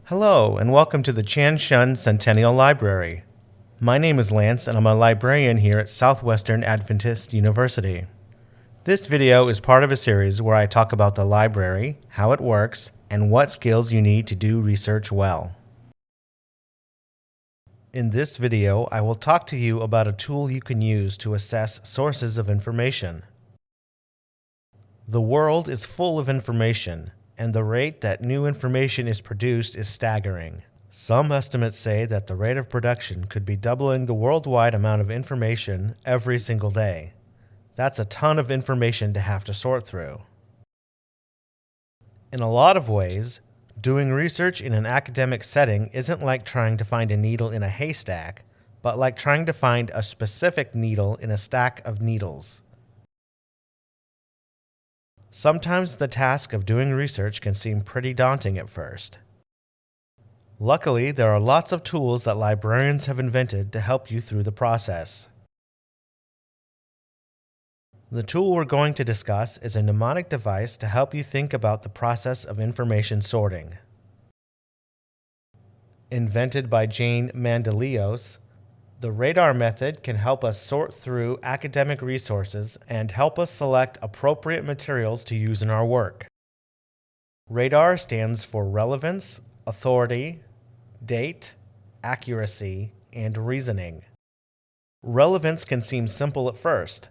Hello, and welcome to the Chan Shun Centennial Library. My name is Lance, and I'm a librarian here at Southwestern Adventist University. This video is part of a series where I talk about the library, how it works, and what skills you need to do research well. In this video, I will talk to you about a tool you can use to assess sources of information. The world is full of information, and the rate that new information is produced is staggering. Some estimates say that the rate of production could be doubling the worldwide amount of information every single day. That's a ton of information to have to sort through. In a lot of ways, doing research in an academic setting isn't like trying to find a needle in a haystack, but like trying to find a specific needle in a stack of needles. Sometimes the task of doing research can seem pretty daunting at first. Luckily, there are lots of tools that librarians have invented to help you through the process. The tool we're going to discuss is a mnemonic device to help you think about the process of information sorting. Invented by Jane Mandelios, the radar method can help us sort through academic resources and help us select appropriate materials to use in our work. Radar stands for relevance, authority, date, accuracy, and reasoning. Relevance can seem simple at first.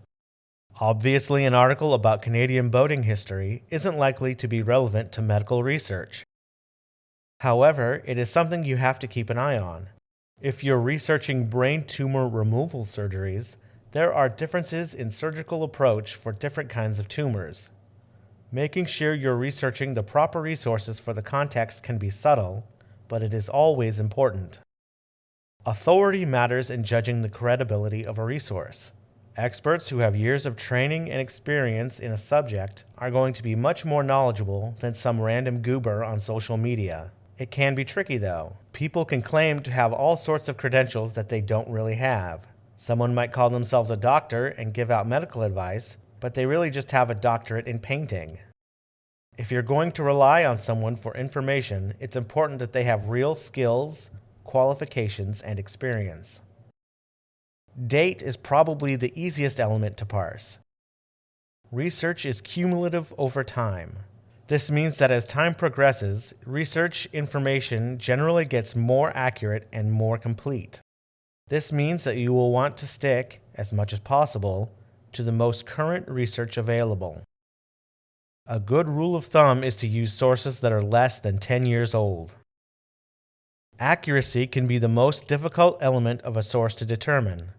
Obviously, an article about Canadian boating history isn't likely to be relevant to medical research. However, it is something you have to keep an eye on. If you're researching brain tumor removal surgeries, there are differences in surgical approach for different kinds of tumors. Making sure you're researching the proper resources for the context can be subtle, but it is always important. Authority matters in judging the credibility of a resource. Experts who have years of training and experience in a subject are going to be much more knowledgeable than some random goober on social media. It can be tricky though. People can claim to have all sorts of credentials that they don't really have. Someone might call themselves a doctor and give out medical advice, but they really just have a doctorate in painting. If you're going to rely on someone for information, it's important that they have real skills, qualifications, and experience. Date is probably the easiest element to parse. Research is cumulative over time. This means that as time progresses, research information generally gets more accurate and more complete. This means that you will want to stick, as much as possible, to the most current research available. A good rule of thumb is to use sources that are less than 10 years old. Accuracy can be the most difficult element of a source to determine.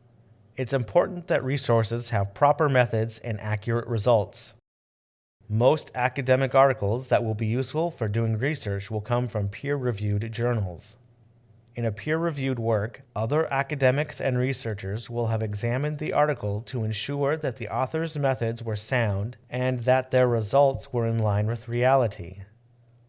It's important that resources have proper methods and accurate results. Most academic articles that will be useful for doing research will come from peer-reviewed journals. In a peer-reviewed work, other academics and researchers will have examined the article to ensure that the author's methods were sound and that their results were in line with reality.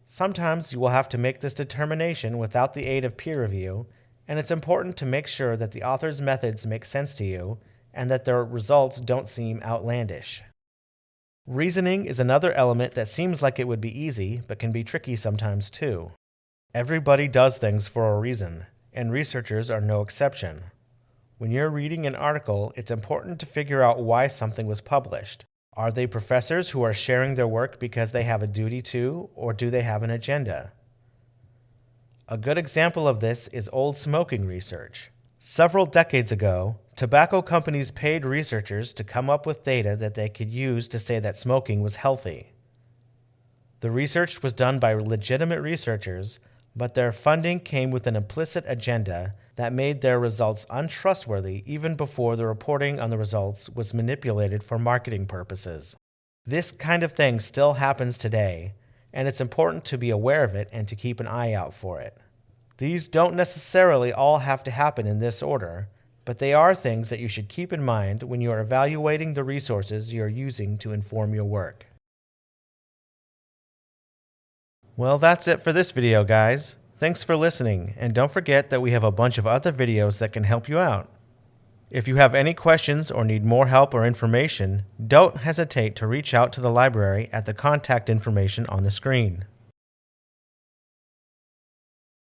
Sometimes you will have to make this determination without the aid of peer review, and it's important to make sure that the author's methods make sense to you and that their results don't seem outlandish. Reasoning is another element that seems like it would be easy, but can be tricky sometimes too. Everybody does things for a reason, and researchers are no exception. When you're reading an article, it's important to figure out why something was published. Are they professors who are sharing their work because they have a duty to, or do they have an agenda? A good example of this is old smoking research. Several decades ago, tobacco companies paid researchers to come up with data that they could use to say that smoking was healthy. The research was done by legitimate researchers, but their funding came with an implicit agenda that made their results untrustworthy even before the reporting on the results was manipulated for marketing purposes. This kind of thing still happens today, and it's important to be aware of it and to keep an eye out for it. These don't necessarily all have to happen in this order, but they are things that you should keep in mind when you are evaluating the resources you are using to inform your work. Well, that's it for this video, guys. Thanks for listening, and don't forget that we have a bunch of other videos that can help you out. If you have any questions or need more help or information, don't hesitate to reach out to the library at the contact information on the screen.